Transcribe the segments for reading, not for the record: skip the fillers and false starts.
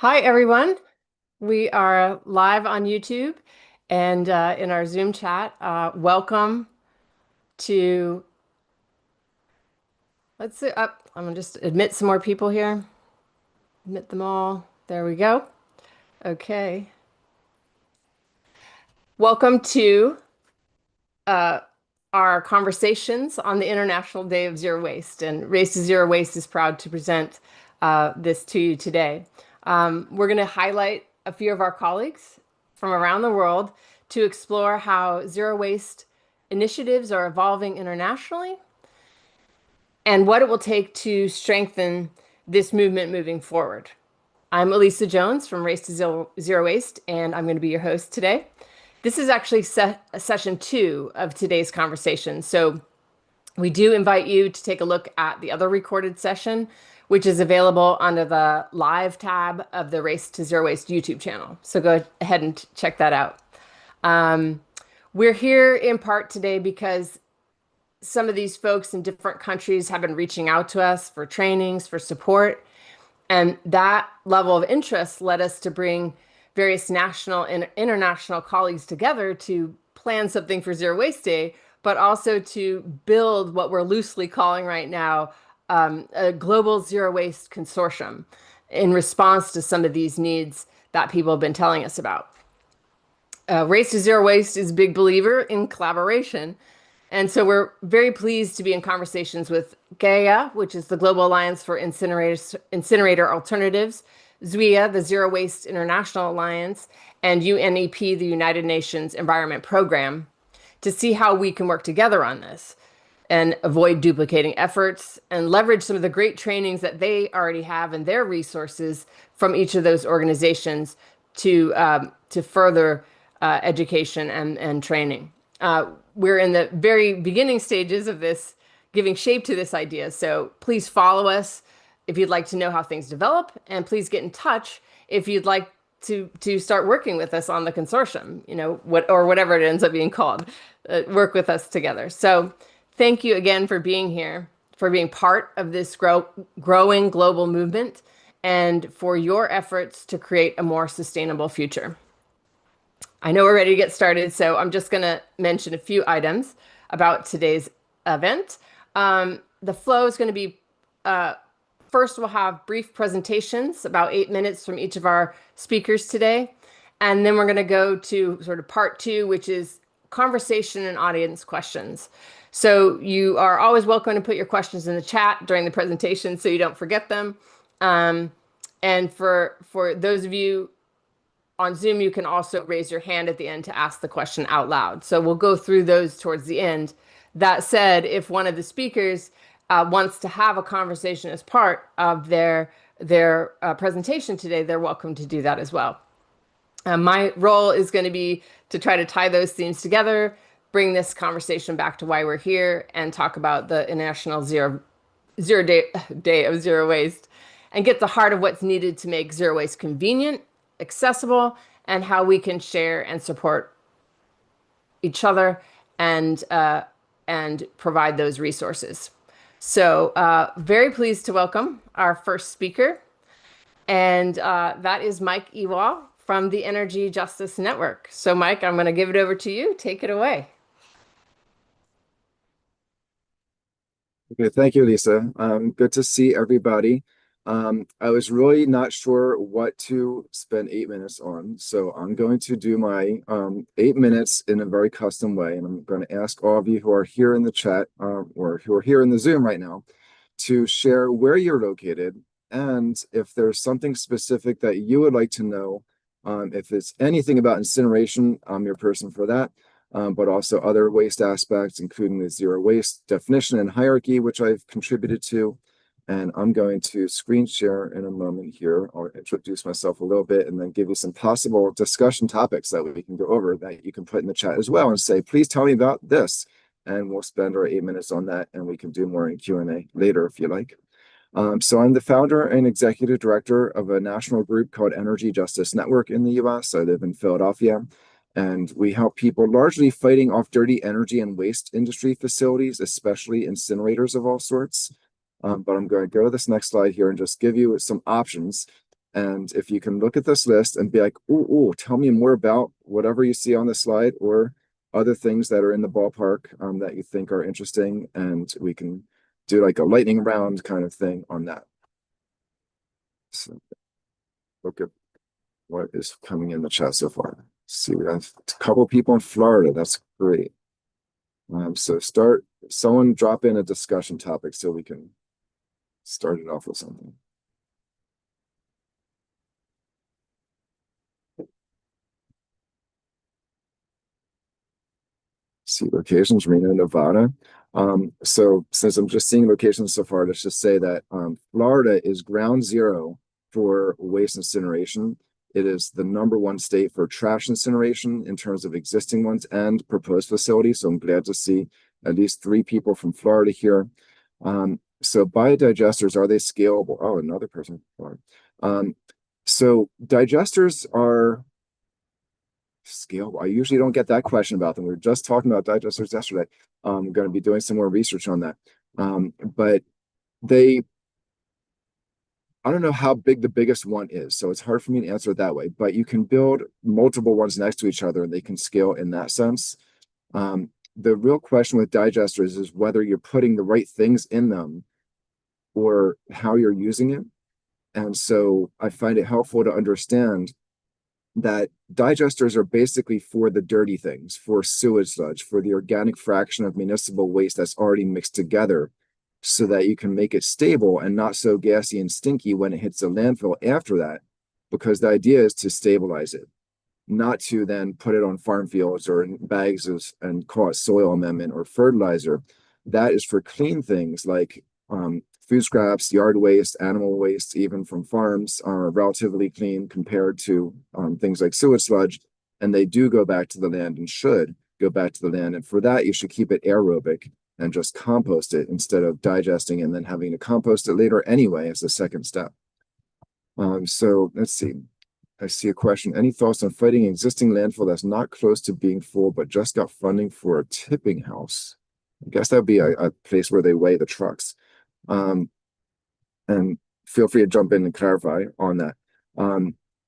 Hi, everyone. We are live on YouTube and in our Zoom chat. Welcome to, let's see, up. I'm gonna just admit some more people here. Admit them all. There we go. Okay. Welcome to uh, our conversations on the International Day of Zero Waste. And Race to Zero Waste is proud to present this to you today. We're going to highlight a few of our colleagues from around the world to explore how zero waste initiatives are evolving internationally and what it will take to strengthen this movement moving forward. I'm Elisa Jones from Race to Zero Waste, and I'm going to be your host today. This is actually session 2 of today's conversation. So we do invite you to take a look at the other recorded session, which is available under the live tab of the Race to Zero Waste YouTube channel. So go ahead and check that out. We're here in part today because some of these folks in different countries have been reaching out to us for trainings, for support. And that level of interest led us to bring various national and international colleagues together to plan something for Zero Waste Day, but also to build what we're loosely calling right now a global zero waste consortium in response to some of these needs that people have been telling us about. Race to Zero Waste is a big believer in collaboration. And so we're very pleased to be in conversations with GAIA, which is the Global Alliance for Incinerator Alternatives, ZWIA, the Zero Waste International Alliance, and UNEP, the United Nations Environment Program, to see how we can work together on this and avoid duplicating efforts and leverage some of the great trainings that they already have and their resources from each of those organizations to further education and training. We're in the very beginning stages of this, giving shape to this idea. So please follow us if you'd like to know how things develop, and please get in touch if you'd like to start working with us on the consortium, whatever it ends up being called, work with us together. So thank you again for being here, for being part of this growing global movement, and for your efforts to create a more sustainable future. I know we're ready to get started, so I'm just going to mention a few items about today's event. The flow is going to be first, we'll have brief presentations, about 8 minutes from each of our speakers today. And then we're going to go to sort of part 2, which is conversation and audience questions. So you are always welcome to put your questions in the chat during the presentation so you don't forget them. And for those of you on Zoom, you can also raise your hand at the end to ask the question out loud. So we'll go through those towards the end. That said, if one of the speakers wants to have a conversation as part of their presentation today, they're welcome to do that as well. My role is going to be to try to tie those themes together, bring this conversation back to why we're here, and talk about the International Day of Zero Waste, and get the heart of what's needed to make zero waste convenient, accessible, and how we can share and support each other and provide those resources. So very pleased to welcome our first speaker, and that is Mike EWALL from the Energy Justice Network. So Mike, I'm going to give it over to you. Take it away. Okay, thank you, Lisa. Good to see everybody. I was really not sure what to spend 8 minutes on, so I'm going to do my 8 minutes in a very custom way, and I'm going to ask all of you who are here in the chat or who are here in the Zoom right now to share where you're located, and if there's something specific that you would like to know, if it's anything about incineration, I'm your person for that. But also other waste aspects, including the zero waste definition and hierarchy, which I've contributed to. And I'm going to screen share in a moment here. I'll introduce myself a little bit and then give you some possible discussion topics that we can go over that you can put in the chat as well and say, please tell me about this. And we'll spend our 8 minutes on that, and we can do more in Q&A later if you like. So I'm the founder and executive director of a national group called Energy Justice Network in the US. I live in Philadelphia. And we help people largely fighting off dirty energy and waste industry facilities, especially incinerators of all sorts. But I'm going to go to this next slide here and just give you some options And if you can look at this list and be like, ooh, tell me more about whatever you see on the slide or other things that are in the ballpark that you think are interesting, and we can do like a lightning round kind of thing on that. So look at what is coming in the chat so far. See, we have a couple people in Florida. That's great. So someone drop in a discussion topic so we can start it off with something. See locations, Reno, Nevada. So since I'm just seeing locations so far, let's just say that Florida is ground zero for waste incineration. It is the #1 state for trash incineration in terms of existing ones and proposed facilities. So I'm glad to see at least 3 people from Florida here. So biodigesters, are they scalable? Oh, another person from Florida. So digesters are scalable. I usually don't get that question about them. We were just talking about digesters yesterday. I'm going to be doing some more research on that. But I don't know how big the biggest one is, so it's hard for me to answer it that way. But you can build multiple ones next to each other, and they can scale in that sense. The real question with digesters is whether you're putting the right things in them or how you're using it. And so I find it helpful to understand that digesters are basically for the dirty things, for sewage sludge, for the organic fraction of municipal waste that's already mixed together, so that you can make it stable and not so gassy and stinky when it hits the landfill after that, because the idea is to stabilize it, not to then put it on farm fields or in bags and call it soil amendment or fertilizer. That is for clean things like food scraps, yard waste, animal waste, even from farms, are relatively clean compared to things like sewage sludge. And they do go back to the land and should go back to the land. And for that, you should keep it aerobic and just compost it instead of digesting and then having to compost it later anyway as the second step. So let's see. I see a question. Any thoughts on fighting an existing landfill that's not close to being full, but just got funding for a tipping house? I guess that would be a place where they weigh the trucks. And feel free to jump in and clarify on that.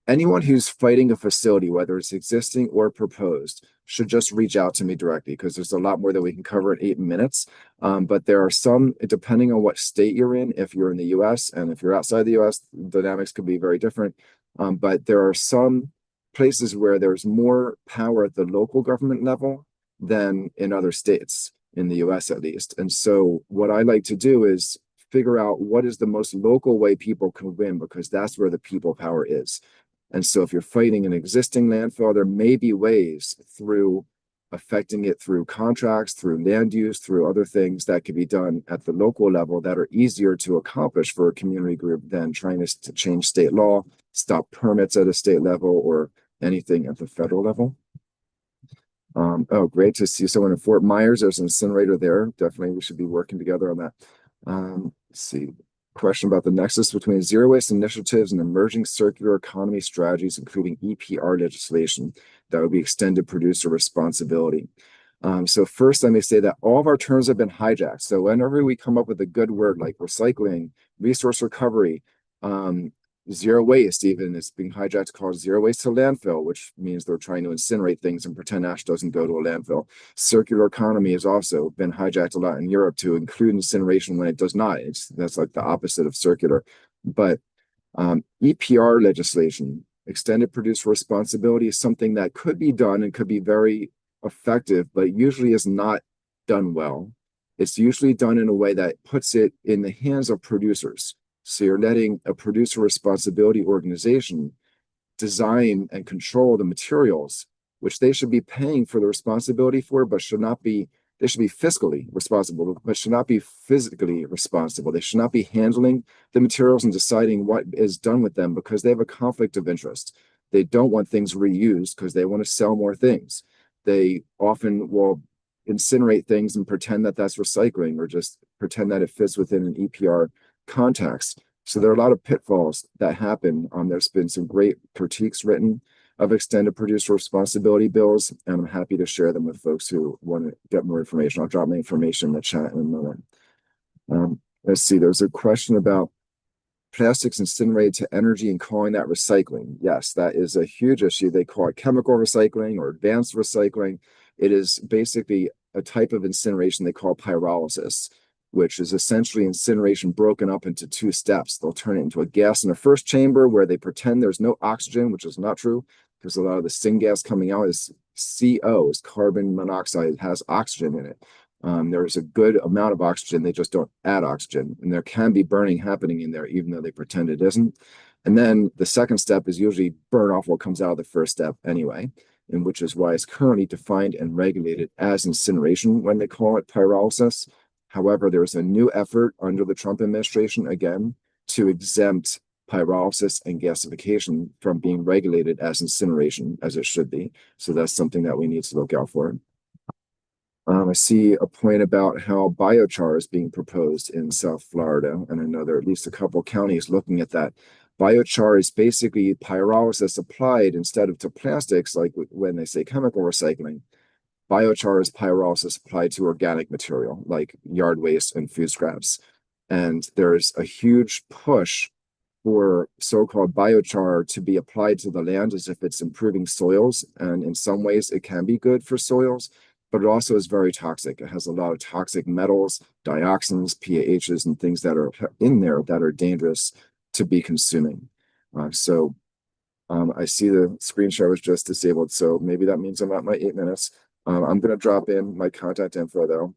Anyone who's fighting a facility, whether it's existing or proposed, should just reach out to me directly, because there's a lot more that we can cover in 8 minutes. But there are some, depending on what state you're in, if you're in the US and if you're outside the US, dynamics could be very different. But there are some places where there's more power at the local government level than in other states, in the US at least. And so what I like to do is figure out what is the most local way people can win, because that's where the people power is. And so if you're fighting an existing landfill, there may be ways through affecting it through contracts, through land use, through other things that can be done at the local level that are easier to accomplish for a community group than trying to change state law, stop permits at a state level, or anything at the federal level. Oh, great to see someone in Fort Myers. There's an incinerator there. Definitely we should be working together on that. Let's see. Question about the nexus between zero waste initiatives and emerging circular economy strategies, including EPR legislation that would be extended producer responsibility. So first, let me say that all of our terms have been hijacked. So whenever we come up with a good word like recycling, resource recovery, zero waste, even, is being hijacked to call zero waste to landfill, which means they're trying to incinerate things and pretend ash doesn't go to a landfill. Circular economy has also been hijacked a lot in Europe to include incineration when it does not. That's like the opposite of circular. But EPR legislation, extended producer responsibility, is something that could be done and could be very effective, but usually is not done well. It's usually done in a way that puts it in the hands of producers. So you're letting a producer responsibility organization design and control the materials, which they should be paying for the responsibility for, but should not be, they should be fiscally responsible, but should not be physically responsible. They should not be handling the materials and deciding what is done with them, because they have a conflict of interest. They don't want things reused because they want to sell more things. They often will incinerate things and pretend that that's recycling, or just pretend that it fits within an EPR context. So there are a lot of pitfalls that happen. There's been some great critiques written of extended producer responsibility bills, and I'm happy to share them with folks who want to get more information. I'll drop my information in the chat in a moment. Let's see, there's a question about plastics incinerated to energy and calling that recycling. Yes, that is a huge issue. They call it chemical recycling or advanced recycling. It is basically a type of incineration they call pyrolysis, which is essentially incineration broken up into two steps. They'll turn it into a gas in the first chamber where they pretend there's no oxygen, which is not true, because a lot of the syngas coming out is CO, is carbon monoxide. It has oxygen in it. There's a good amount of oxygen. They just don't add oxygen. And there can be burning happening in there, even though they pretend it isn't. And then the second step is usually burn off what comes out of the first step anyway, and which is why it's currently defined and regulated as incineration when they call it pyrolysis. However, there's a new effort under the Trump administration, again, to exempt pyrolysis and gasification from being regulated as incineration, as it should be. So that's something that we need to look out for. I see a point about how biochar is being proposed in South Florida, and I know there are at least a couple counties looking at that. Biochar is basically pyrolysis applied instead of to plastics, like when they say chemical recycling. Biochar is pyrolysis applied to organic material, like yard waste and food scraps. And there's a huge push for so-called biochar to be applied to the land as if it's improving soils. And in some ways, it can be good for soils, but it also is very toxic. It has a lot of toxic metals, dioxins, PAHs, and things that are in there that are dangerous to be consuming. I see the screen share was just disabled, so maybe that means I'm at my 8 minutes. I'm going to drop in my contact info though.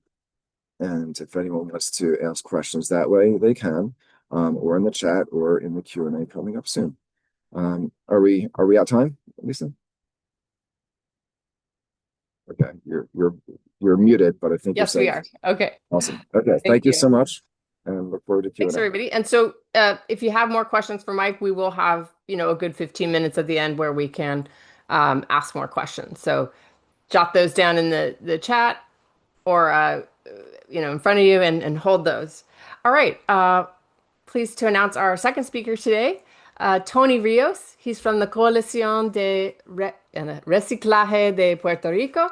And if anyone wants to ask questions that way, they can, or in the chat or in the Q&A coming up soon. Are we out time, Lisa? Okay, you're muted, but I think yes, we are. Okay. Awesome. Okay, thank you so much, and look forward to Q&A. Thanks, everybody. And so, if you have more questions for Mike, we will have a good 15 minutes at the end where we can ask more questions. So, jot those down in the chat or in front of you and hold those. All right. Pleased to announce our second speaker today, Tony Rios. He's from the Coalición de Reciclaje de Puerto Rico,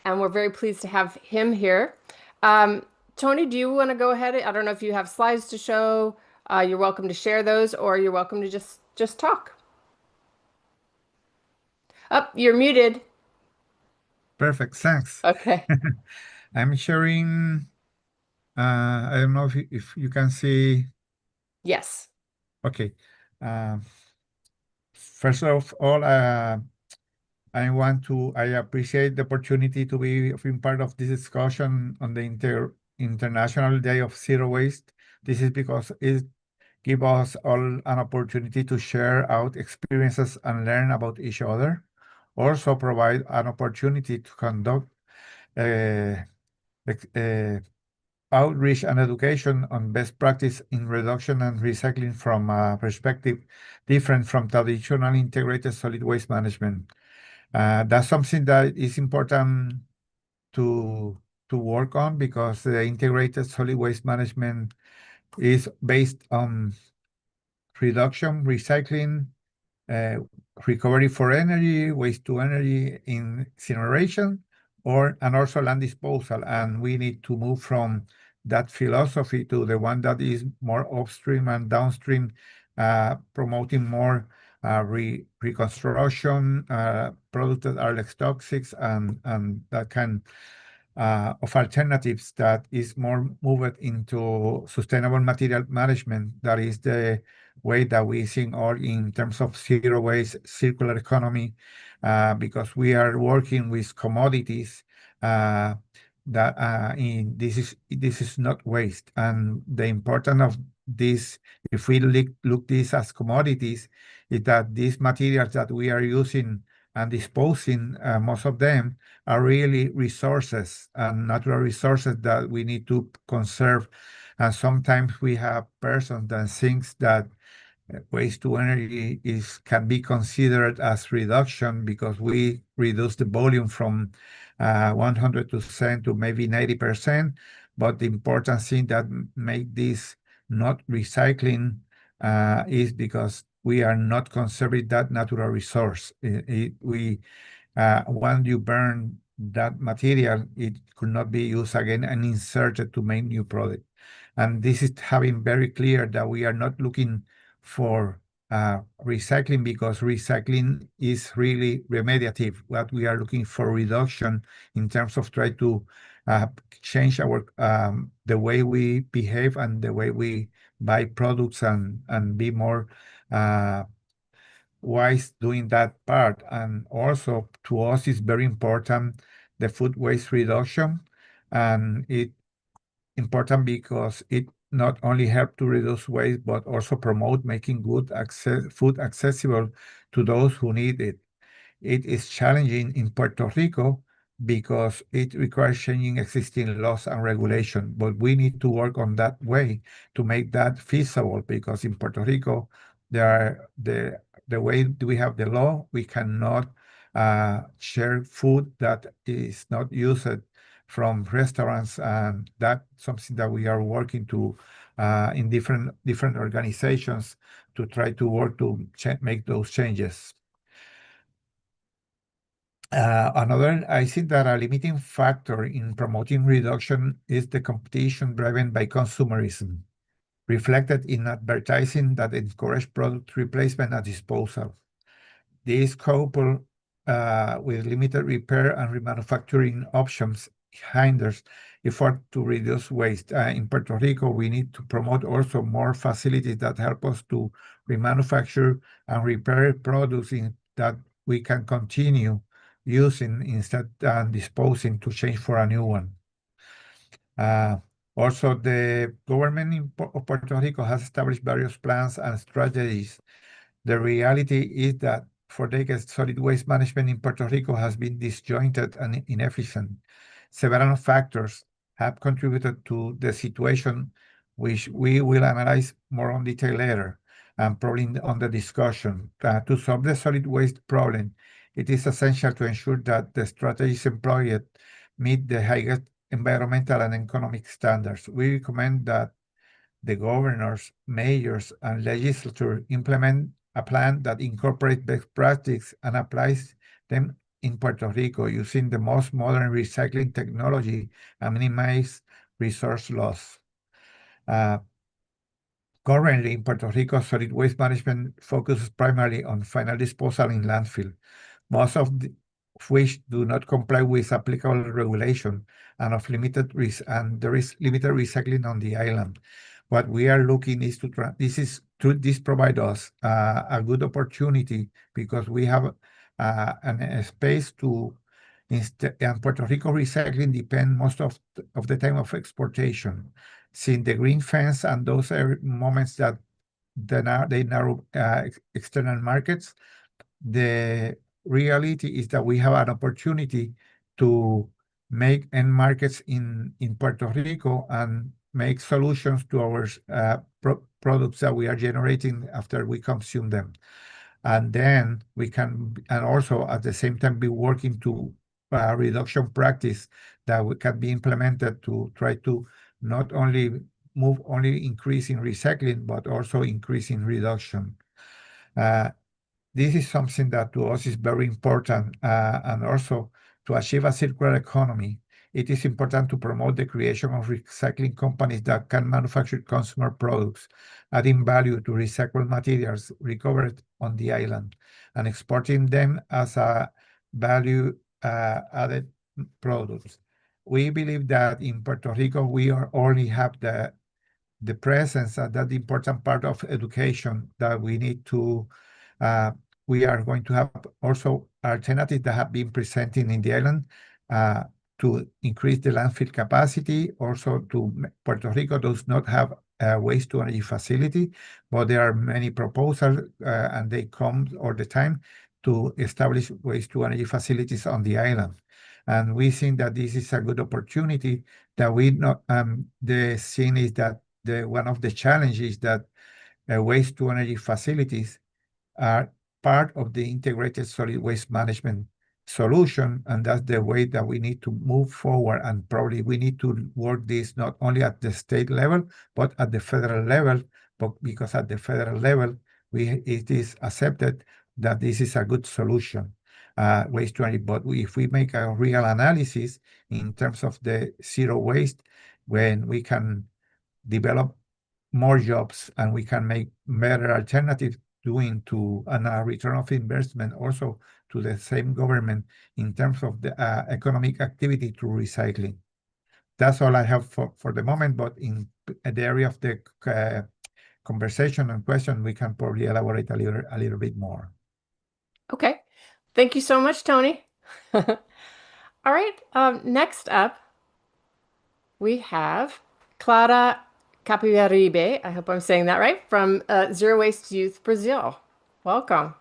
and we're very pleased to have him here. Tony, do you want to go ahead? I don't know if you have slides to show. You're welcome to share those, or you're welcome to just talk. Oh, you're muted. Perfect, thanks. Okay. I'm sharing. I don't know if you can see. Yes. Okay. First of all, I appreciate the opportunity to be part of this discussion on the International Day of Zero Waste. This is because it gives us all an opportunity to share out experiences and learn about each other. Also provide an opportunity to conduct outreach and education on best practice in reduction and recycling from a perspective different from traditional integrated solid waste management. That's something that is important to work on, because the integrated solid waste management is based on reduction, recycling, recovery for energy, waste to energy, incineration, and also land disposal. And we need to move from that philosophy to the one that is more upstream and downstream, promoting more reconstruction, products that are less toxic, and that kind of alternatives that is more moved into sustainable material management. That is the way that we think all in terms of zero waste, circular economy, because we are working with commodities this is not waste. And the importance of this, if we look this as commodities, is that these materials that we are using and disposing, most of them are really resources and natural resources that we need to conserve. And sometimes we have persons that thinks that waste to energy can be considered as reduction because we reduce the volume from 100% to maybe 90%. But the important thing that make this not recycling is because we are not conserving that natural resource. When you burn that material, it could not be used again and inserted to make new product. And this is having very clear that we are not looking for recycling, because recycling is really remediative. What we are looking for reduction in terms of try to change our the way we behave and the way we buy products and be more wise doing that part. And also to us is very important the food waste reduction, and it important because it not only help to reduce waste but also promote making food accessible to those who need it. It is challenging in Puerto Rico because it requires changing existing laws and regulation, but we need to work on that way to make that feasible, because in Puerto Rico, the way we have the law, we cannot share food that is not used from restaurants, and that's something that we are working to in different organizations to try to work to make those changes. I think that a limiting factor in promoting reduction is the competition driven by consumerism, reflected in advertising that encourage product replacement and disposal. This coupled with limited repair and remanufacturing options hinders effort to reduce waste. In Puerto Rico, we need to promote also more facilities that help us to remanufacture and repair products that we can continue using instead and disposing to change for a new one. Also, the government of Puerto Rico has established various plans and strategies. The reality is that for decades, solid waste management in Puerto Rico has been disjointed and inefficient. Several factors have contributed to the situation, which we will analyze more in detail later, and probably on the discussion. To solve the solid waste problem, it is essential to ensure that the strategies employed meet the highest environmental and economic standards. We recommend that the governors, mayors, and legislature implement a plan that incorporates best practices and applies them in Puerto Rico using the most modern recycling technology and minimize resource loss. Currently, in Puerto Rico, solid waste management focuses primarily on final disposal in landfill, most of which do not comply with applicable regulation and there is limited recycling on the island. What we are looking is this provide us a good opportunity, because we have a space to and Puerto Rico recycling depend most of the time of exportation. Since the green fence and those moments that they narrow external markets, the reality is that we have an opportunity to make end markets in Puerto Rico and make solutions to our products that we are generating after we consume them. And then we can, and also at the same time, be working to reduction practice that can be implemented to try to not only increase in recycling, but also increase in reduction. This is something that to us is very important, and also to achieve a circular economy, it is important to promote the creation of recycling companies that can manufacture consumer products, adding value to recycled materials recovered on the island and exporting them as a value-added products. We believe that in Puerto Rico, we only have the presence and that important part of education that we need to we are going to have also alternatives that have been presenting in the island to increase the landfill capacity. Also, Puerto Rico does not have a waste-to-energy facility, but there are many proposals and they come all the time to establish waste-to-energy facilities on the island. And we think that this is a good opportunity that we not, the thing is that one of the challenges that waste-to-energy facilities are part of the integrated solid waste management solution, and that's the way that we need to move forward. And probably we need to work this not only at the state level, but at the federal level, because at the federal level, it is accepted that this is a good solution, waste to energy. But if we make a real analysis in terms of the zero waste, when we can develop more jobs, and we can make better alternatives doing to a return of investment also to the same government in terms of the economic activity to recycling. That's all I have for the moment, but in the area of the conversation and question, we can probably elaborate a little bit more. Okay. Thank you so much, Tony. All right. Next up, we have Clara Capibaribe, I hope I'm saying that right, from Zero Waste Youth Brazil. Welcome.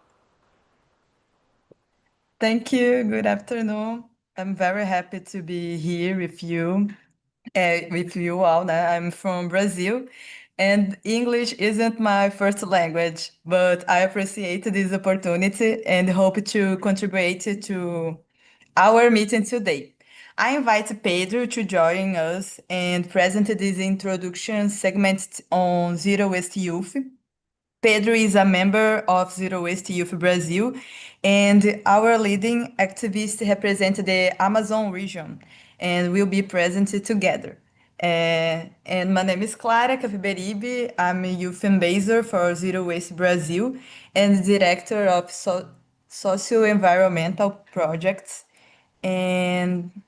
Thank you. Good afternoon. I'm very happy to be here with you all. I'm from Brazil, and English isn't my first language, but I appreciate this opportunity and hope to contribute to our meeting today. I invite Pedro to join us and present this introduction segment on Zero Waste Youth. Pedro is a member of Zero Waste Youth Brazil, and our leading activist represents the Amazon region, and we'll be present together. And my name is Clara Capibaribe. I'm a youth ambassador for Zero Waste Brazil and director of socio-environmental projects. And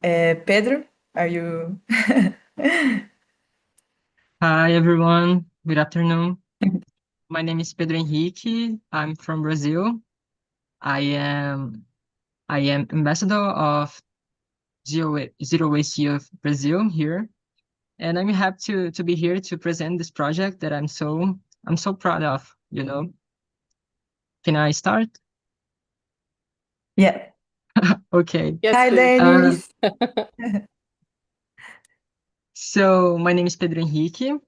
Pedro, are you? Hi everyone, good afternoon. My name is Pedro Henrique. I'm from Brazil. I am ambassador of Zero Waste Youth Brazil here, and I'm happy to be here to present this project that I'm so proud of. Can I start? Yeah. Okay. Yes, Hi, please. Dennis. So my name is Pedro Henrique,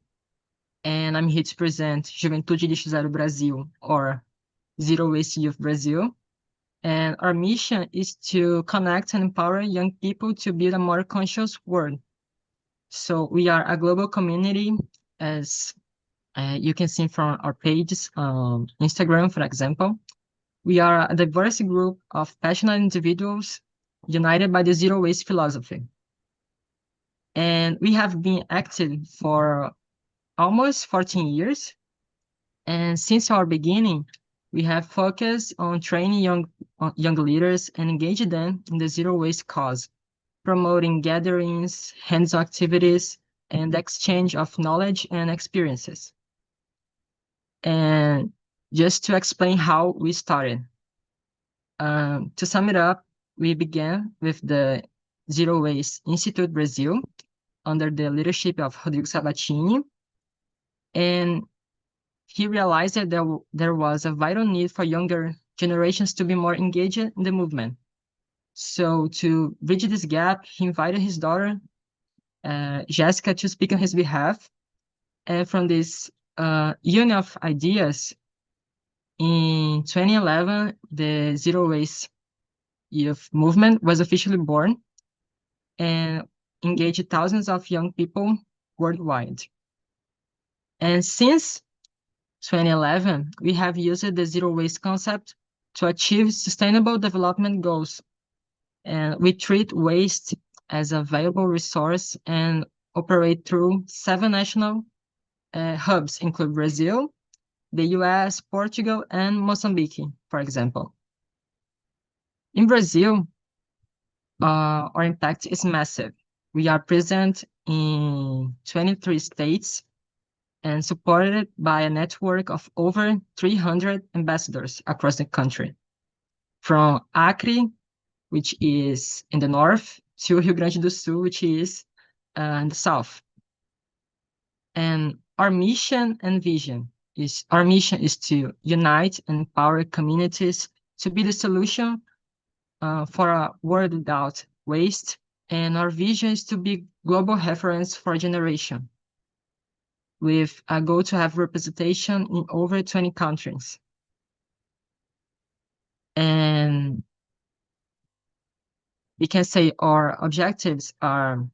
and I'm here to present Juventude Lixo Zero Brasil, or Zero Waste Youth Brazil. And our mission is to connect and empower young people to build a more conscious world. So we are a global community, as you can see from our pages on Instagram, for example. We are a diverse group of passionate individuals united by the zero waste philosophy. And we have been active for almost 14 years. And since our beginning, we have focused on training young leaders and engaging them in the zero waste cause, promoting gatherings, hands-on activities, and exchange of knowledge and experiences. And just to explain how we started. To sum it up, we began with the Zero Waste Institute Brazil under the leadership of Rodrigo Sabatini, and he realized that there was a vital need for younger generations to be more engaged in the movement. So to bridge this gap, he invited his daughter, Jessica, to speak on his behalf. And from this union of ideas, in 2011, the Zero Waste Youth movement was officially born and engaged thousands of young people worldwide. And since 2011, we have used the zero waste concept to achieve sustainable development goals. And we treat waste as a valuable resource and operate through 7 national hubs, including Brazil, the US, Portugal, and Mozambique, for example. In Brazil, our impact is massive. We are present in 23 states and supported by a network of over 300 ambassadors across the country, from Acre, which is in the north, to Rio Grande do Sul, which is in the south. And our mission and vision is to unite and empower communities to be the solution for a world without waste, and our vision is to be global reference for a generation, with a goal to have representation in over 20 countries. And we can say our objectives are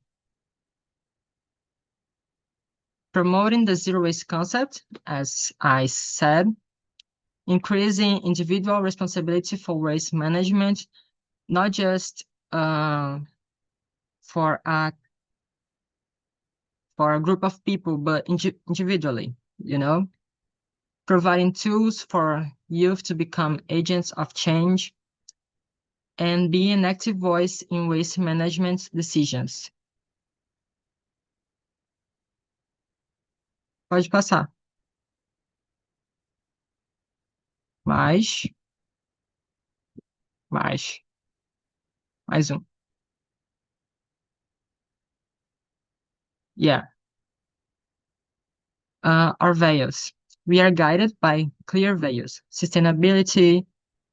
promoting the zero waste concept, as I said, increasing individual responsibility for waste management, not just for for a group of people, but individually, providing tools for youth to become agents of change, and be an active voice in waste management decisions. Pode passar. Mais um. Yeah. Our values. We are guided by clear values: sustainability,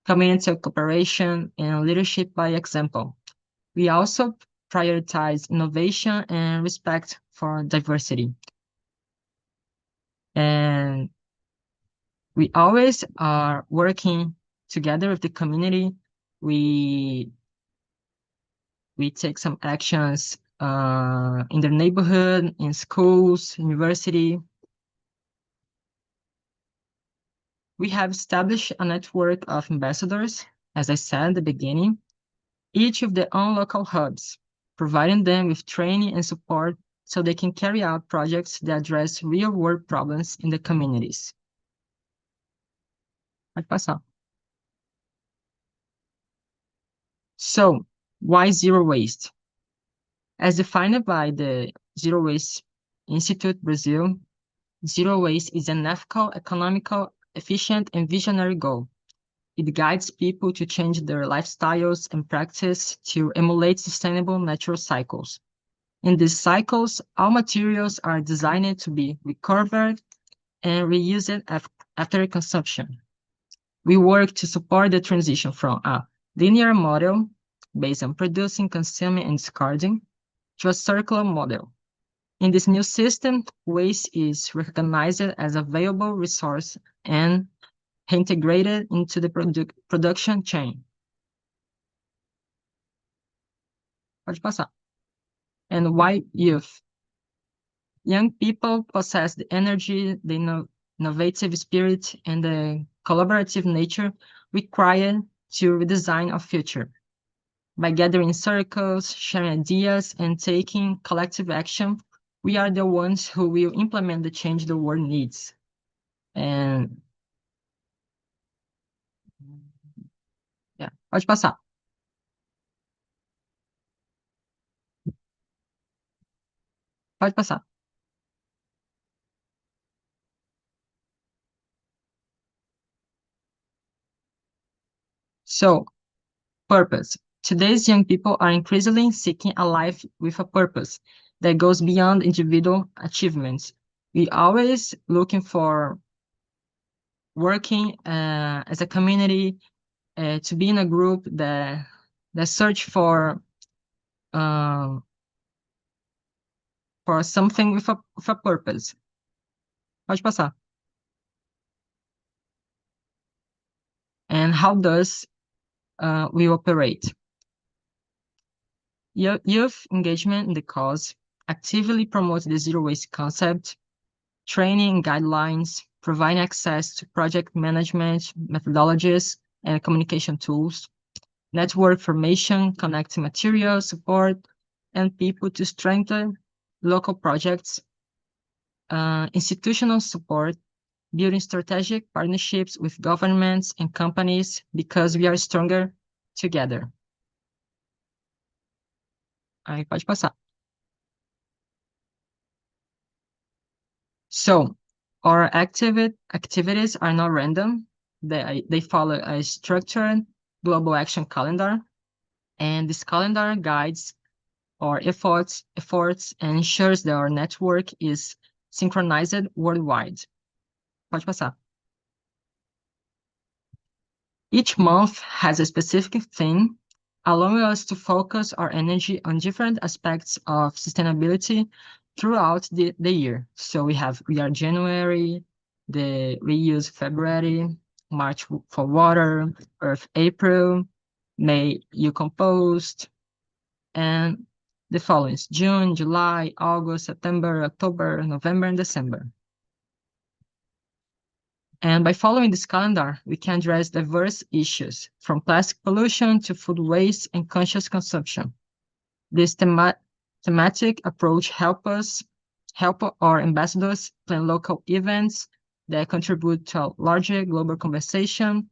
community cooperation, and leadership by example. We also prioritize innovation and respect for diversity. And we always are working together with the community. We take some actions in the neighborhood, in schools, university. We have established a network of ambassadors, as I said at the beginning, each with their own local hubs, providing them with training and support so they can carry out projects that address real-world problems in the communities. Pode passar. So, why zero waste? As defined by the Zero Waste Institute Brazil, zero waste is an ethical, economical, efficient, and visionary goal. It guides people to change their lifestyles and practice to emulate sustainable natural cycles. In these cycles, all materials are designed to be recovered and reused after consumption. We work to support the transition from a linear model based on producing, consuming, and discarding to a circular model. In this new system, waste is recognized as a valuable resource and integrated into the production chain. Pode passar. And why youth? Young people possess the energy, the innovative spirit, and the collaborative nature required to redesign our future. By gathering circles, sharing ideas, and taking collective action, we are the ones who will implement the change the world needs. And yeah, pode passar. Pode passar. So, purpose. Today's young people are increasingly seeking a life with a purpose that goes beyond individual achievements. We always looking for working as a community, to be in a group that search for something with a purpose. Pode passar. And how does we operate? Youth engagement in the cause actively promotes the zero waste concept, training guidelines, providing access to project management methodologies and communication tools, network formation, connecting materials, support, and people to strengthen local projects, institutional support, building strategic partnerships with governments and companies because we are stronger together. Aí pode passar. So, our activities are not random. They follow a structured global action calendar, and this calendar guides our efforts and ensures that our network is synchronized worldwide. Pode passar. Each month has a specific theme, allowing us to focus our energy on different aspects of sustainability throughout the year. So we are January, the reuse February, March for water, Earth April, May you compost, and the following is June, July, August, September, October, November, and December. And by following this calendar, we can address diverse issues, from plastic pollution to food waste and conscious consumption. This thematic approach helps us help our ambassadors plan local events that contribute to a larger global conversation,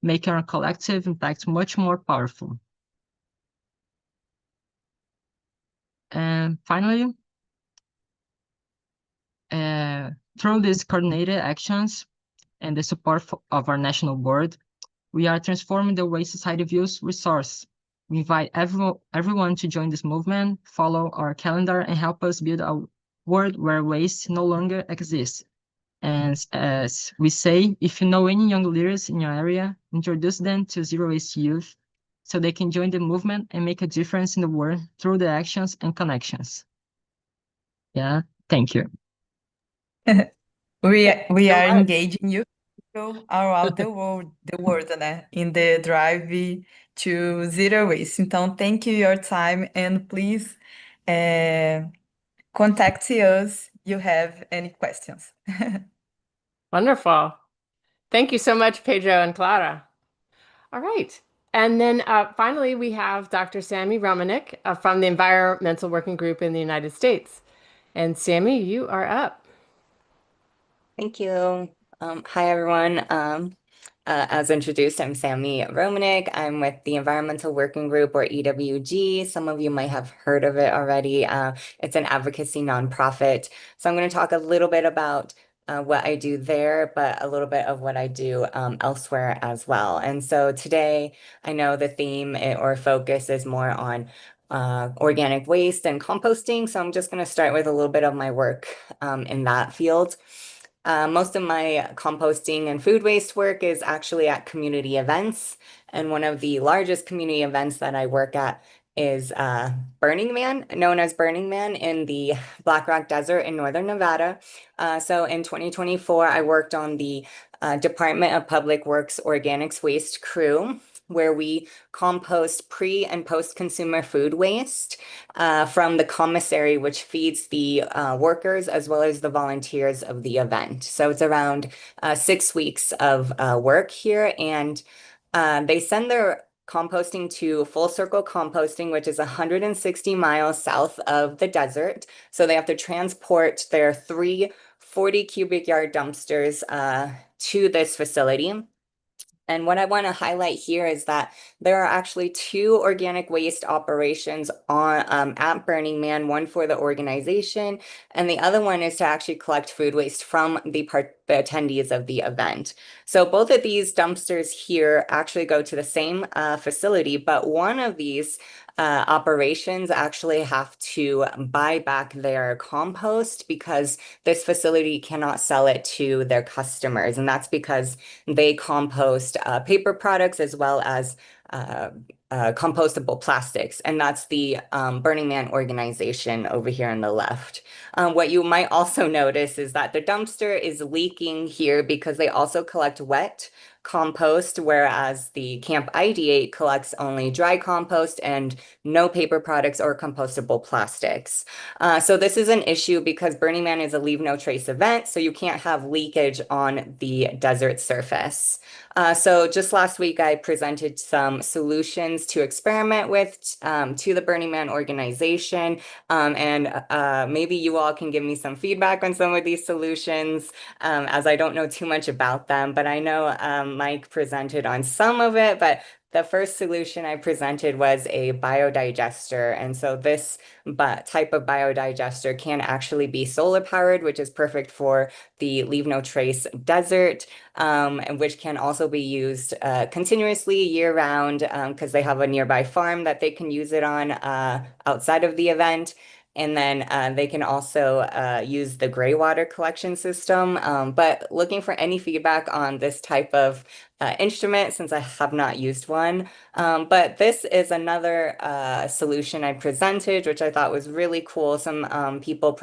making our collective impact much more powerful. And finally, through these coordinated actions and the support of our national board, we are transforming the way society views resource. We invite everyone to join this movement, follow our calendar, and help us build a world where waste no longer exists. And as we say, if you know any young leaders in your area, introduce them to Zero Waste Youth so they can join the movement and make a difference in the world through the actions and connections. Yeah, thank you. We so are much. engaging you around the world, né? In the drive to zero waste. Então, thank you your time, and please contact us you have any questions. Wonderful. Thank you so much, Pedro and Clara. All right. And then finally, we have Dr. Sammy Romanek from the Environmental Working Group in the United States. And Sammy, you are up. Thank you. Hi, everyone. As introduced, I'm Sammy Romanek. I'm with the Environmental Working Group, or EWG. Some of you might have heard of it already. It's an advocacy nonprofit. So I'm going to talk a little bit about what I do there, but a little bit of what I do elsewhere as well. And so today, I know the theme or focus is more on organic waste and composting. So I'm just going to start with a little bit of my work in that field. Most of my composting and food waste work is actually at community events. And one of the largest community events that I work at is Burning Man, known as Burning Man, in the Black Rock Desert in northern Nevada. So in 2024, I worked on the Department of Public Works Organics Waste Crew, where we compost pre- and post-consumer food waste from the commissary, which feeds the workers as well as the volunteers of the event. So it's around 6 weeks of work here, and they send their composting to Full Circle Composting, which is 160 miles south of the desert. So they have to transport their 3 40 cubic yard dumpsters to this facility. And what I want to highlight here is that there are actually 2 organic waste operations on at Burning Man, one for the organization, and the other one is to actually collect food waste from the attendees of the event. So both of these dumpsters here actually go to the same facility, but one of these operations actually have to buy back their compost because this facility cannot sell it to their customers. And that's because they compost paper products as well as compostable plastics. And that's the Burning Man organization over here on the left. What you might also notice is that the dumpster is leaking here because they also collect wet compost, whereas the Camp Ideate collects only dry compost and no paper products or compostable plastics. So this is an issue because Burning Man is a leave no trace event, so you can't have leakage on the desert surface. So just last week, I presented some solutions to experiment with to the Burning Man organization. And maybe you all can give me some feedback on some of these solutions, as I don't know too much about them. But I know Mike presented on some of it, but the first solution I presented was a biodigester. And so this type of biodigester can actually be solar powered, which is perfect for the Leave No Trace desert, and which can also be used continuously year round because they have a nearby farm that they can use it on outside of the event. And then they can also use the gray water collection system. But looking for any feedback on this type of instrument, since I have not used one. But this is another solution I presented, which I thought was really cool. Some people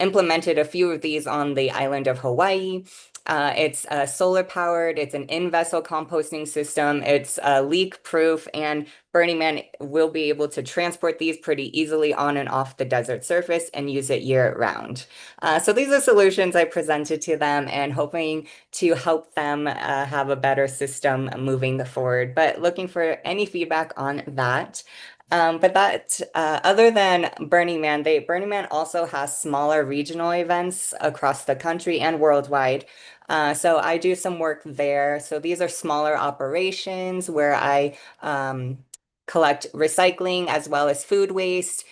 implemented a few of these on the island of Hawaii. It's solar powered, it's an in-vessel composting system, it's leak proof, and Burning Man will be able to transport these pretty easily on and off the desert surface and use it year round. So these are solutions I presented to them and hoping to help them have a better system moving forward. But looking for any feedback on that. But other than Burning Man, Burning Man also has smaller regional events across the country and worldwide. So I do some work there. So these are smaller operations where I collect recycling as well as food waste.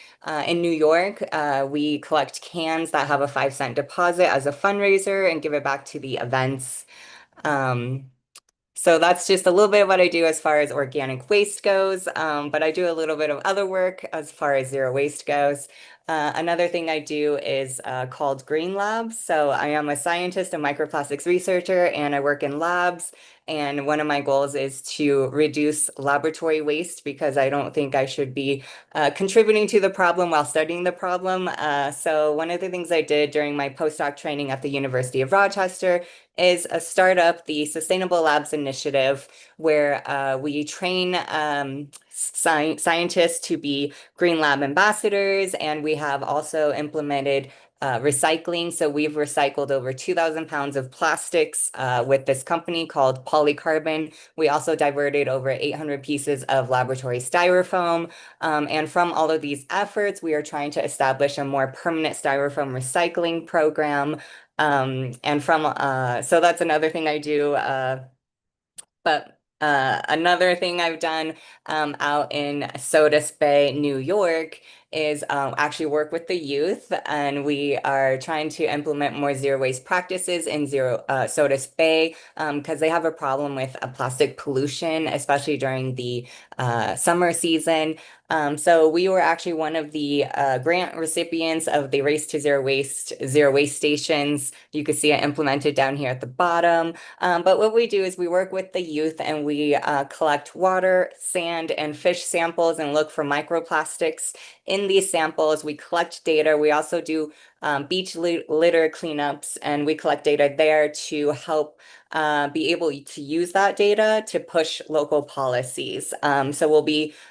In New York, we collect cans that have a 5-cent deposit as a fundraiser and give it back to the events. So that's just a little bit of what I do as far as organic waste goes, but I do a little bit of other work as far as zero waste goes. Another thing I do is called Green Labs. So I am a scientist, a microplastics researcher, and I work in labs. And one of my goals is to reduce laboratory waste because I don't think I should be contributing to the problem while studying the problem. So one of the things I did during my postdoc training at the University of Rochester is a startup, the Sustainable Labs Initiative, where we train scientists to be Green Lab ambassadors, and we have also implemented recycling. So we've recycled over 2,000 pounds of plastics with this company called Polycarbon. We also diverted over 800 pieces of laboratory styrofoam. And from all of these efforts, we are trying to establish a more permanent styrofoam recycling program. So that's another thing I do. But another thing I've done out in Sodus Bay, New York, is actually work with the youth, and we are trying to implement more zero waste practices in Sodus Bay because they have a problem with plastic pollution, especially during the summer season. So we were actually one of the grant recipients of the Race to Zero Waste stations. You can see it implemented down here at the bottom. But what we do is we work with the youth and we collect water, sand, and fish samples and look for microplastics in these samples. We collect data. We also do beach litter cleanups, and we collect data there to help be able to use that data to push local policies. So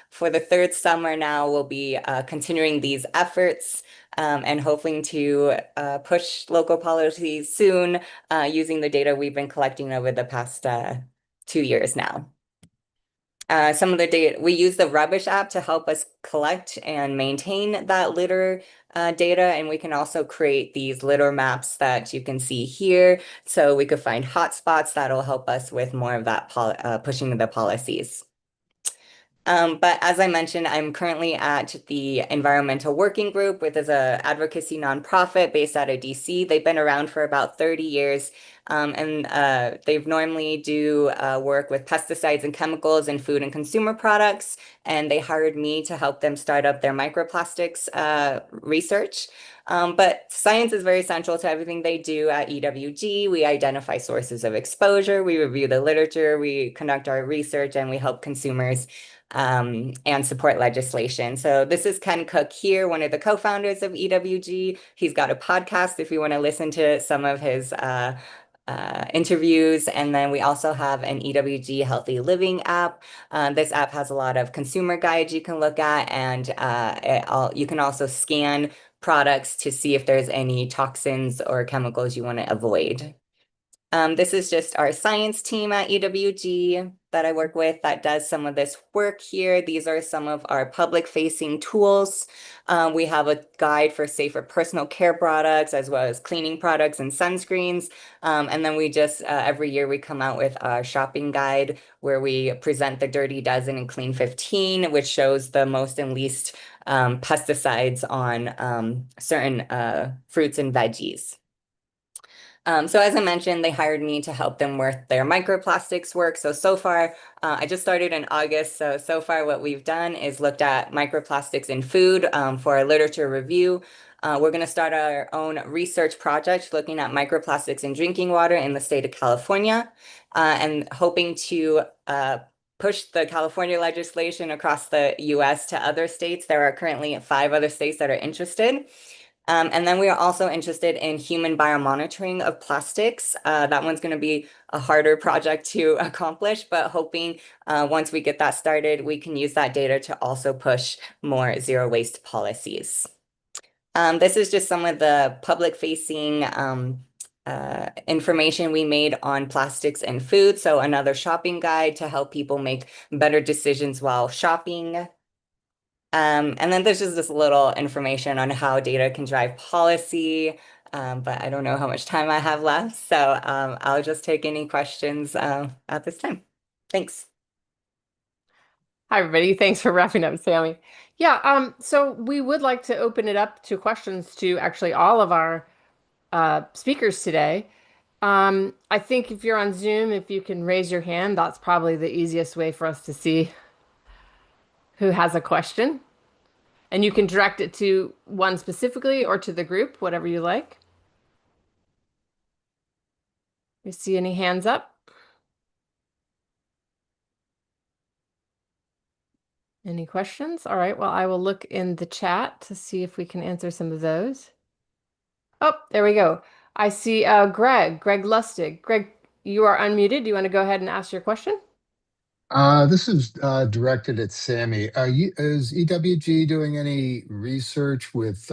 for the third summer now, we'll be continuing these efforts and hoping to push local policies soon using the data we've been collecting over the past 2 years now. Some of the data, we use the Rubbish app to help us collect and maintain that litter data, and we can also create these litter maps that you can see here. So we could find hotspots that'll help us with more of that pushing the policies. But as I mentioned, I'm currently at the Environmental Working Group, which is an advocacy nonprofit based out of DC. They've been around for about 30 years, and they've normally do work with pesticides and chemicals in food and consumer products, and they hired me to help them start up their microplastics research. But science is very central to everything they do at EWG. We identify sources of exposure, we review the literature, we conduct our research, and we help consumers and support legislation. So this is Ken Cook here, one of the co-founders of EWG. He's got a podcast if you want to listen to some of his interviews. And then we also have an EWG Healthy Living app. This app has a lot of consumer guides you can look at, and you can also scan products to see if there's any toxins or chemicals you want to avoid. This is just our science team at EWG that I work with that does some of this work here. These are some of our public-facing tools. We have a guide for safer personal care products as well as cleaning products and sunscreens. And then we just, every year we come out with a shopping guide where we present the Dirty Dozen and Clean 15, which shows the most and least pesticides on certain fruits and veggies. So as I mentioned, they hired me to help them with their microplastics work. So far, I just started in August. So far what we've done is looked at microplastics in food for a literature review. We're going to start our own research project looking at microplastics in drinking water in the state of California and hoping to push the California legislation across the US to other states. There are currently 5 other states that are interested. And then we are also interested in human biomonitoring of plastics. That one's going to be a harder project to accomplish, but hoping once we get that started, we can use that data to also push more zero waste policies. This is just some of the public-facing information we made on plastics and food. So another shopping guide to help people make better decisions while shopping. And then there's just this little information on how data can drive policy, but I don't know how much time I have left, so I'll just take any questions at this time. Thanks. Hi, everybody. Thanks for wrapping up, Sammy. Yeah, so we would like to open it up to questions to actually all of our speakers today. I think if you're on Zoom, if you can raise your hand, that's probably the easiest way for us to see who has a question. And you can direct it to one specifically or to the group, whatever you like. You see any hands up? Any questions? All right, well, I will look in the chat to see if we can answer some of those. Oh, there we go. I see Greg Lustig. Greg, you are unmuted. Do you want to go ahead and ask your question? This is directed at Sammy. Is EWG doing any research with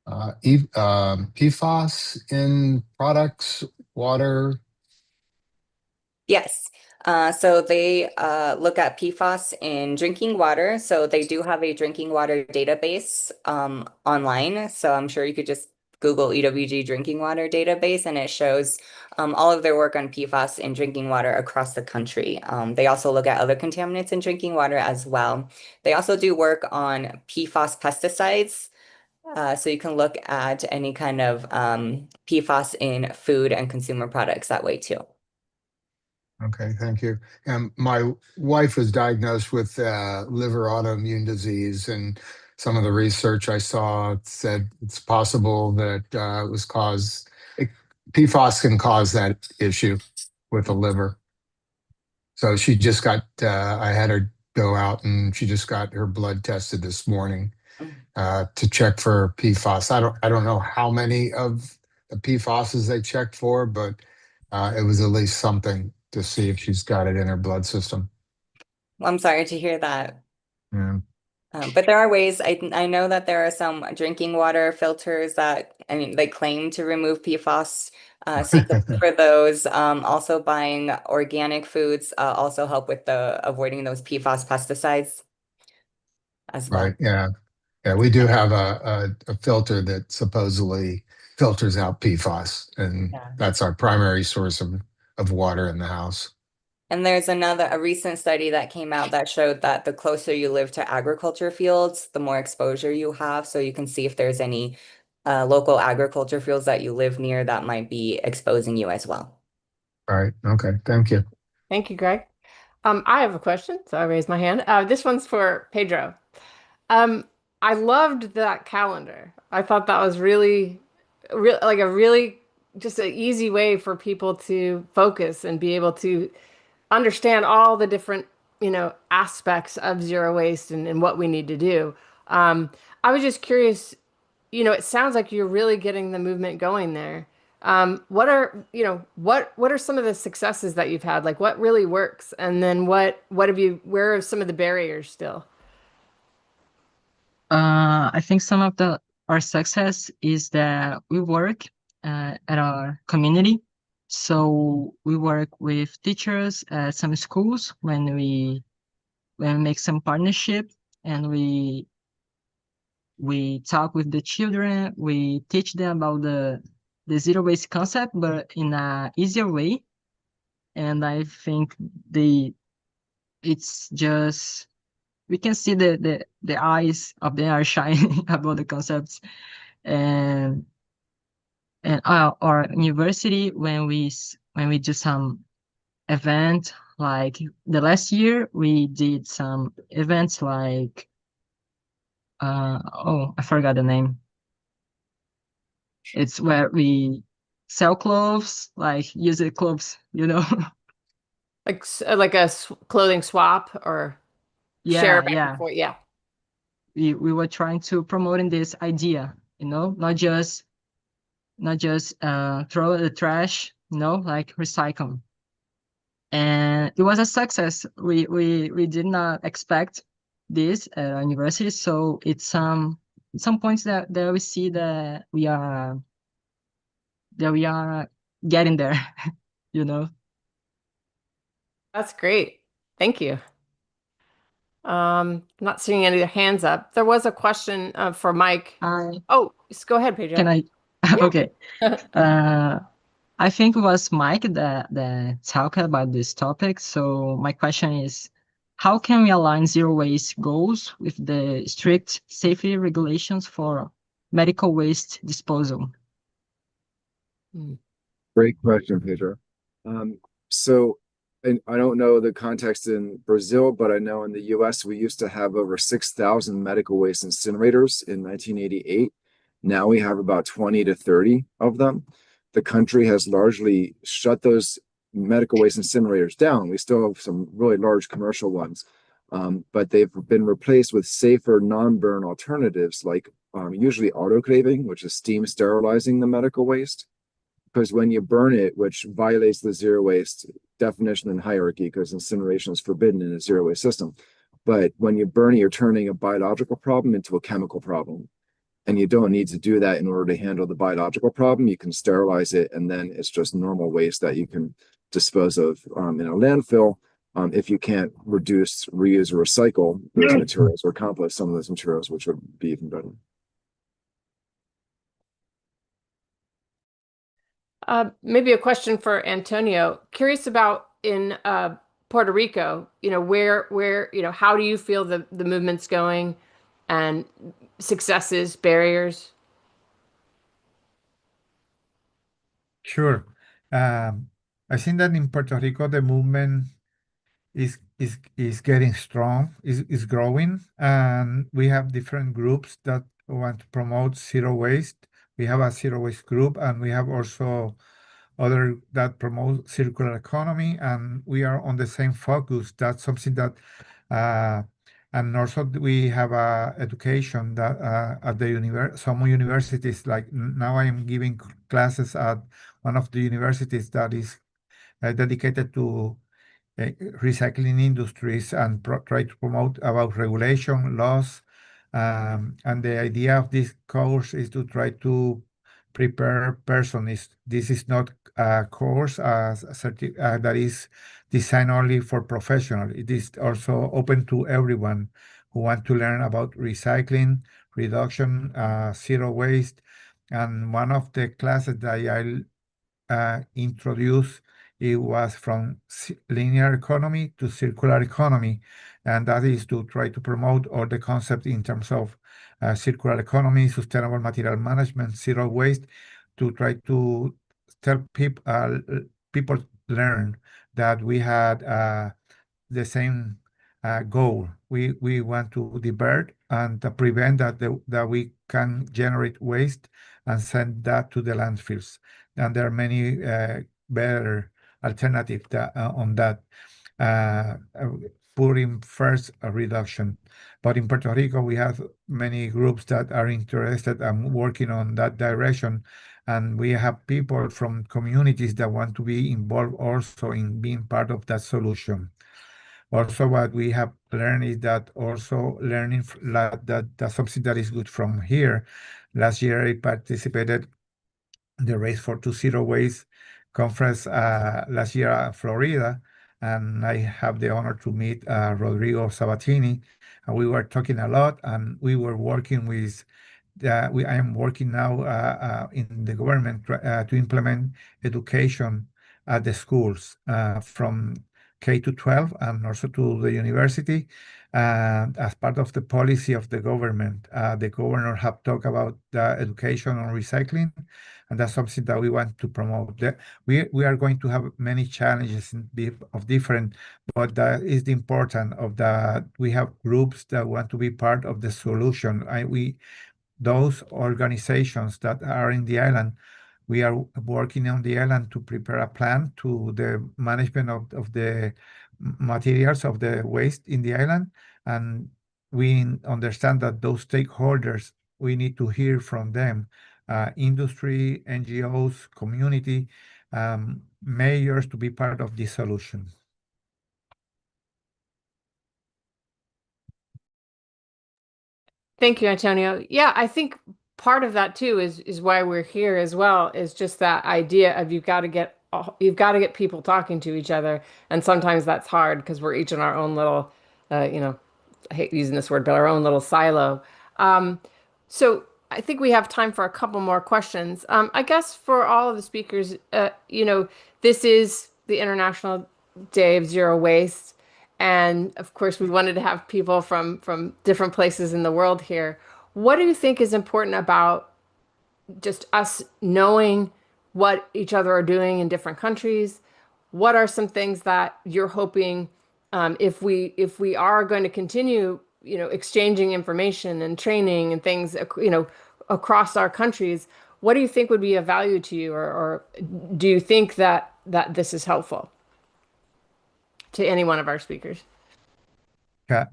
PFAS in products, water? Yes. So they look at PFAS in drinking water. So they do have a drinking water database online. So I'm sure you could just Google EWG drinking water database and it shows all of their work on PFAS in drinking water across the country. They also look at other contaminants in drinking water as well. They also do work on PFAS pesticides. So you can look at any kind of PFAS in food and consumer products that way too. Okay, thank you. And my wife was diagnosed with liver autoimmune disease, and some of the research I saw said it's possible that it was PFAS can cause that issue with the liver. So she just got, I had her go out and she just got her blood tested this morning to check for PFAS. I don't know how many of the PFASs they checked for, but it was at least something to see if she's got it in her blood system. Well, I'm sorry to hear that. Yeah. But there are ways. I know that there are some drinking water filters that they claim to remove PFAS. So you can look for those. Also, buying organic foods also help with avoiding those PFAS pesticides as well. Right. Yeah. Yeah. We do have a filter that supposedly filters out PFAS, and Yeah. that's our primary source of water in the house. And there's a recent study that came out that showed that the closer you live to agriculture fields, the more exposure you have. So you can see if there's any local agriculture fields that you live near that might be exposing you as well. All right. Okay. Thank you. Thank you, Greg. I have a question, so I raised my hand. This one's for Pedro. I loved that calendar. I thought that was really just an easy way for people to focus and be able to understand all the different, aspects of zero waste and what we need to do. I was just curious, it sounds like you're really getting the movement going there. What are some of the successes that you've had? Like what really works? And then where are some of the barriers still? I think some of our success is that we work at our community. So we work with teachers at some schools when we make some partnership, and we talk with the children. We teach them about the zero waste concept, but in a easier way. And I think it's just we can see the eyes of them are shining about the concepts. And our university, when we do some event, like the last year we did some events like I forgot the name. It's where we sell clothes, like used clothes, Like a clothing swap or share back and forth. Yeah. We were trying to promoting this idea, not just throw the trash, like recycle. And it was a success. We did not expect this at our university, so it's some points that we see that we are getting there, That's great. Thank you. Not seeing any hands up. There was a question for Mike. I Oh, go ahead, Pedro. Can I? Yeah. Okay. I think it was Mike that talked about this topic. So my question is, how can we align zero waste goals with the strict safety regulations for medical waste disposal? Great question, Pedro. So, and I don't know the context in Brazil, but I know in the US, we used to have over 6,000 medical waste incinerators in 1988. Now we have about 20 to 30 of them. The country has largely shut those medical waste incinerators down. We still have some really large commercial ones, but they've been replaced with safer non-burn alternatives like usually autoclaving, which is steam sterilizing the medical waste. Because when you burn it, which violates the zero waste definition and hierarchy, because incineration is forbidden in a zero waste system. But when you burn it, you're turning a biological problem into a chemical problem. And you don't need to do that in order to handle the biological problem. You can sterilize it, and then it's just normal waste that you can dispose of in a landfill if you can't reduce, reuse, or recycle those materials or compost some of those materials, which would be even better. Maybe a question for Antonio. Curious about in Puerto Rico, where, how do you feel the movement's going and successes, barriers? Sure. I think that in Puerto Rico, the movement is getting strong, is growing, and we have different groups that want to promote zero waste. We have a zero waste group, and we have also other that promote circular economy, and we are on the same focus. That's something that, and also we have education that at the some universities, like now I am giving classes at one of the universities that is dedicated to recycling industries and try to promote about regulation laws. And the idea of this course is to try to prepare persons. This is not a course that is designed only for professionals. It is also open to everyone who want to learn about recycling, reduction, zero waste. And one of the classes that I introduced, it was from linear economy to circular economy, and that is to try to promote all the concepts in terms of circular economy, sustainable material management, zero waste, to try to tell people learn that we had the same goal. We want to divert and prevent that we can generate waste and send that to the landfills. And there are many better alternatives on that. Putting first a reduction. But in Puerto Rico, we have many groups that are interested and working on that direction. And we have people from communities that want to be involved also in being part of that solution. Also, what we have learned is that also learning that's something that is good from here. Last year, I participated in the Race for to Zero Waste conference last year in Florida, and I have the honor to meet Rodrigo Sabatini, and we were talking a lot, and we were working with. I am working now in the government to implement education at the schools from K to 12 and also to the university. And as part of the policy of the government, the governor have talked about the education on recycling, and that's something that we want to promote. We are going to have many challenges of different, but that is the important of that we have groups that want to be part of the solution. Those organizations that are in the island, we are working on the island to prepare a plan to the management of the materials of the waste in the island. And we understand that those stakeholders, we need to hear from them, industry, NGOs, community, mayors to be part of this solution. Thank you, Antonio. Yeah, I think part of that too is why we're here as well, is just that idea of you've got to get people talking to each other, and sometimes that's hard because we're each in our own little I hate using this word, but our own little silo. So I think we have time for a couple more questions. I guess for all of the speakers, this is the International Day of Zero Waste. And of course, we wanted to have people from different places in the world here. What do you think is important about just us knowing what each other are doing in different countries? What are some things that you're hoping, if we are going to continue, exchanging information and training and things, across our countries, what do you think would be of value to you, or do you think that this is helpful to any one of our speakers? Yeah,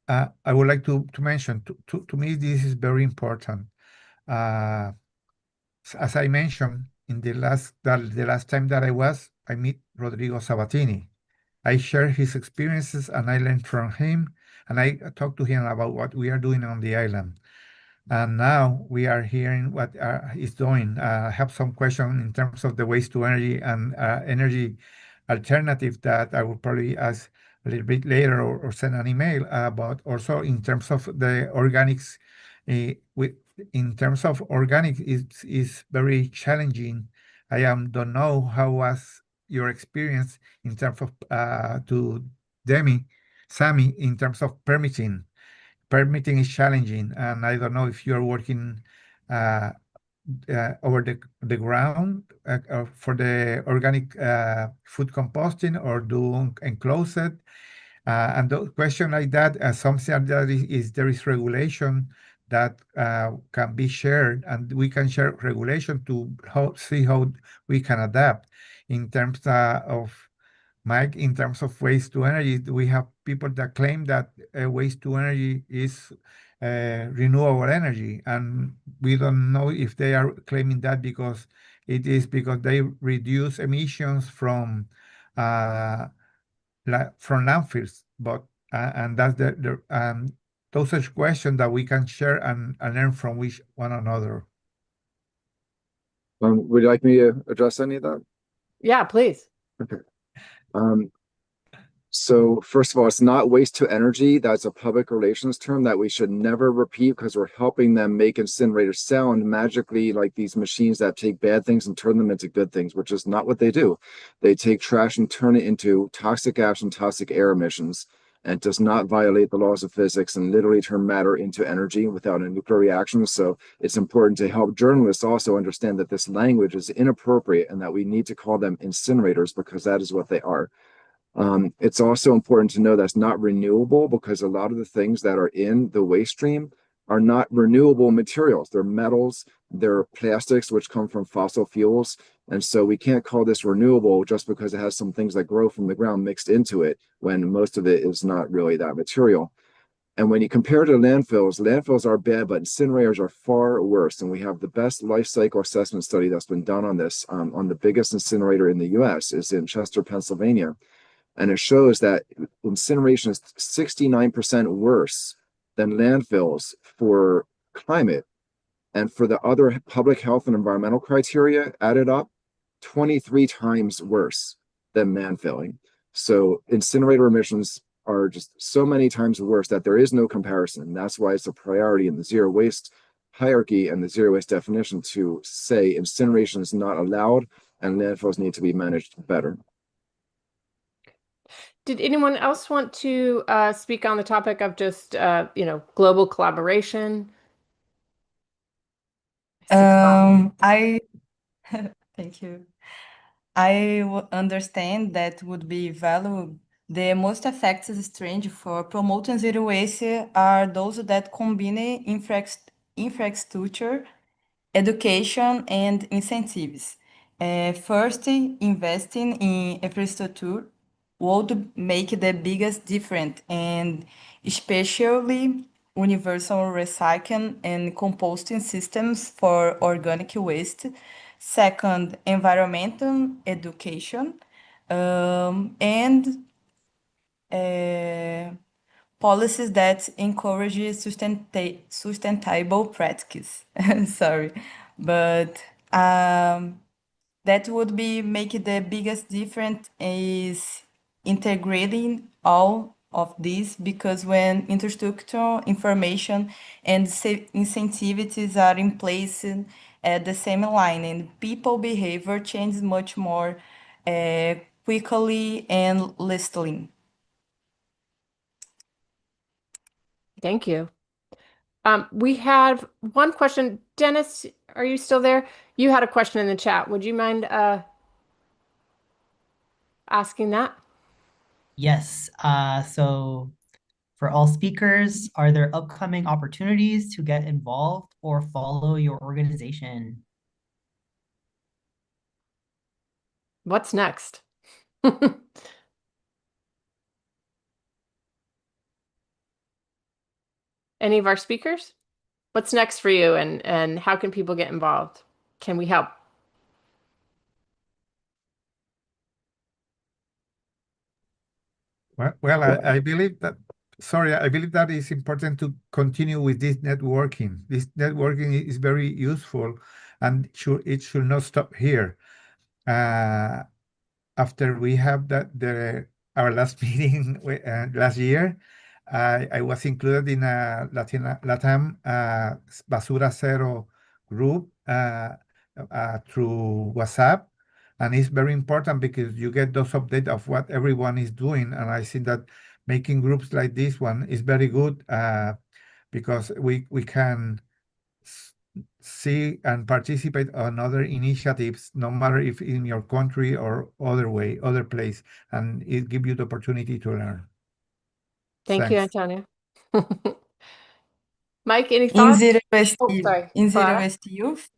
I would like to mention, to me, this is very important. As I mentioned, in the last time that I meet Rodrigo Sabatini. I share his experiences and I learned from him, and I talked to him about what we are doing on the island. And now we are hearing what he's doing. I have some question in terms of the waste to energy and energy alternative that I will probably ask a little bit later, or send an email about. Also in terms of the organics, in terms of organic, is very challenging. I don't know how was your experience in terms of to Sammy, in terms of permitting. Permitting is challenging, and I don't know if you're working over the ground for the organic food composting, or do enclosed. And the question like that, something that is there is regulation that can be shared, and we can share regulation to see how we can adapt in terms of Mike, in terms of waste to energy. We have people that claim that waste to energy is renewable energy, and we don't know if they are claiming that because they reduce emissions from landfills. But and that's the those are questions that we can share and learn from one another. Would you like me to address any of that? Yeah, please. Okay. So first of all, it's not waste to energy. That's a public relations term that we should never repeat, because we're helping them make incinerators sound magically like these machines that take bad things and turn them into good things, which is not what they do. They take trash and turn it into toxic ash and toxic air emissions, and does not violate the laws of physics and literally turn matter into energy without a nuclear reaction. So it's important to help journalists also understand that this language is inappropriate and that we need to call them incinerators, because that is what they are. It's also important to know that's not renewable, because a lot of the things that are in the waste stream are not renewable materials. They're metals, they're plastics, which come from fossil fuels. And so we can't call this renewable just because it has some things that grow from the ground mixed into it, when most of it is not really that material. And when you compare to landfills are bad, but incinerators are far worse. And we have the best life cycle assessment study that's been done on this, on the biggest incinerator in the US, is in Chester, Pennsylvania. And it shows that incineration is 69% worse than landfills for climate. And for the other public health and environmental criteria added up, 23 times worse than landfilling. So incinerator emissions are just so many times worse that there is no comparison. That's why it's a priority in the zero waste hierarchy and the zero waste definition to say incineration is not allowed and landfills need to be managed better. Did anyone else want to speak on the topic of just, global collaboration? I thank you. I understand that would be valuable. The most effective strategy for promoting zero waste are those that combine infrastructure, education, and incentives. First, investing in infrastructure would make the biggest difference, and especially universal recycling and composting systems for organic waste. Second, environmental education, and policies that encourage sustainable practice. Sorry, but that would be make the biggest difference is integrating all of this because when infrastructure, information, and incentives are in place at the same line, and people behavior changes much more quickly and listily. Thank you. We have one question. Dennis, are you still there? You had a question in the chat. Would you mind asking that? Yes. So for all speakers, are there upcoming opportunities to get involved or follow your organization? What's next? Any of our speakers? What's next for you and how can people get involved? Can we help? Well, I believe that, sorry, I believe that it's important to continue with this networking. This networking is very useful and it should not stop here. After we have our last meeting last year, I was included in a Latam Basura Cero group through WhatsApp. And it's very important because you get those updates of what everyone is doing. And I think that making groups like this one is very good because we can see and participate on other initiatives, no matter if in your country or other place, and it gives you the opportunity to learn. Thank you, Thanks. Antonio. Mike, any In thoughts? Zero Waste, Oh, sorry, in Zero Clara? Waste Youth,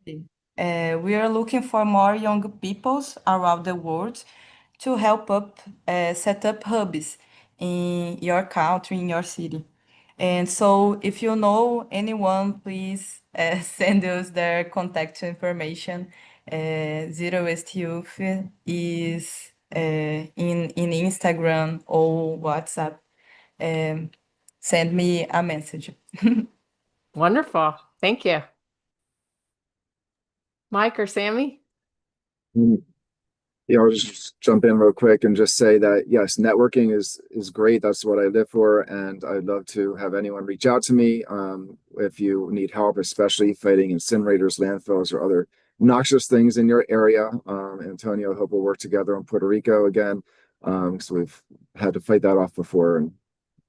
we are looking for more young peoples around the world to help set up hubs in your country, in your city. And so if you know anyone, please send us their contact information. Zero Waste Youth is in Instagram or WhatsApp. Send me a message. Wonderful. Thank you. Mike or Sammy? Yeah, I'll just jump in real quick and just say that yes, networking is great. That's what I live for, and I'd love to have anyone reach out to me if you need help, especially fighting incinerators, landfills, or other noxious things in your area. Antonio, I hope we'll work together on Puerto Rico again. So we've had to fight that off before and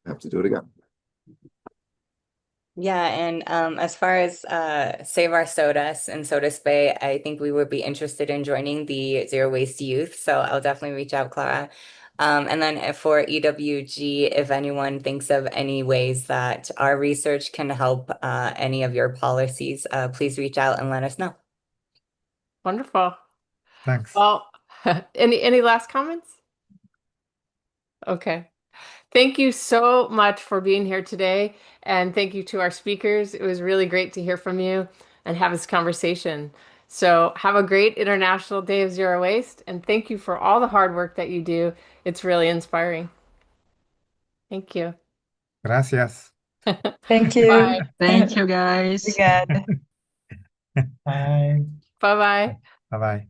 have to do it again. Yeah, and as far as Save Our Sodas and Soda Spay, I think we would be interested in joining the Zero Waste Youth. So I'll definitely reach out, Clara. And then for EWG, if anyone thinks of any ways that our research can help any of your policies, please reach out and let us know. Wonderful. Thanks. Well, any last comments? Okay. Thank you so much for being here today. And thank you to our speakers. It was really great to hear from you and have this conversation. So have a great International Day of Zero Waste. And thank you for all the hard work that you do. It's really inspiring. Thank you. Gracias. Thank you. Bye. Thank you, guys. Obrigada. Bye. Bye-bye. Bye-bye.